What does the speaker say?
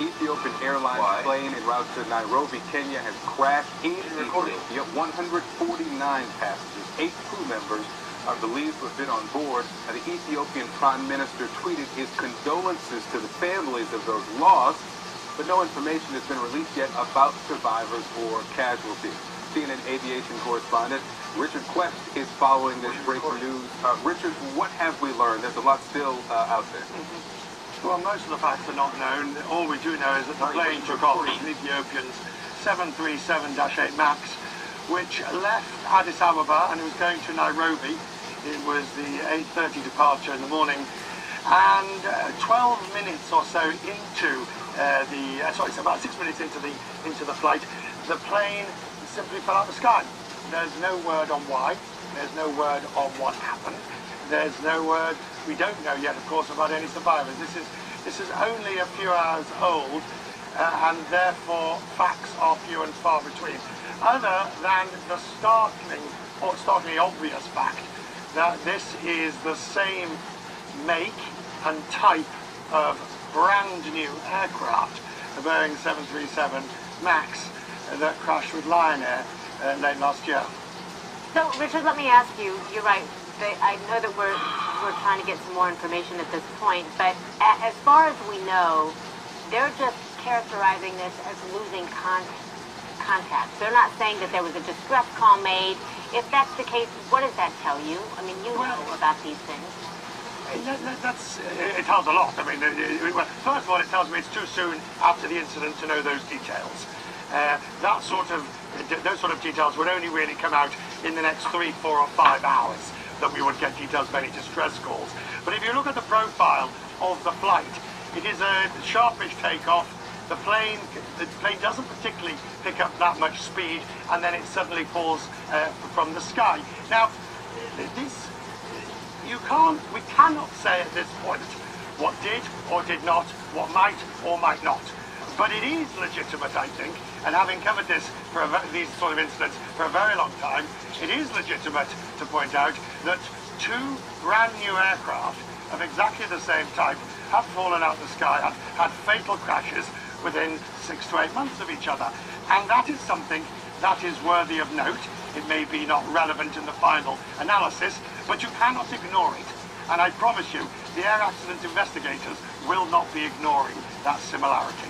Ethiopian Airlines plane en route to Nairobi, Kenya, has crashed in Ethiopia. 149 passengers, 8 crew members are believed to have been on board. The Ethiopian Prime Minister tweeted his condolences to the families of those lost, but no information has been released yet about survivors or casualties. CNN aviation correspondent Richard Quest is following this breaking news. Richard, what have we learned? There's a lot still out there. Well, most of the facts are not known. All we do know is that the plane took off as an Ethiopian 737-8 MAX, which left Addis Ababa and it was going to Nairobi. It was the 8:30 departure in the morning, and 12 minutes or so into about 6 minutes into the flight, the plane simply fell out of the sky. There's no word on why. There's no word on what happened. There's no word. We don't know yet, of course, about any survivors. This is only a few hours old, and therefore facts are few and far between. Other than the startlingly obvious fact that this is the same make and type of brand new aircraft, the Boeing 737 MAX, that crashed with Lion Air late last year. So, Richard, let me ask you. You're right. I know that we're trying to get some more information at this point, but as far as we know, they're just characterizing this as losing contact. They're not saying that there was a distress call made. If that's the case, what does that tell you? I mean, you know about these things. It tells a lot. I mean, first of all, it tells me it's too soon after the incident to know those details. Those sort of details would only really come out in the next 3, 4 or 5 hours that we would get details of any distress calls. But if you look at the profile of the flight, it is a sharpish takeoff. The plane doesn't particularly pick up that much speed, and then it suddenly falls from the sky. Now, we cannot say at this point what did or did not, what might or might not. But it is legitimate, I think, and having covered these sort of incidents for a very long time, it is legitimate to point out that 2 brand new aircraft of exactly the same type have fallen out of the sky, have had fatal crashes within 6 to 8 months of each other. And that is something that is worthy of note. It may be not relevant in the final analysis, but you cannot ignore it. And I promise you, the air accident investigators will not be ignoring that similarity.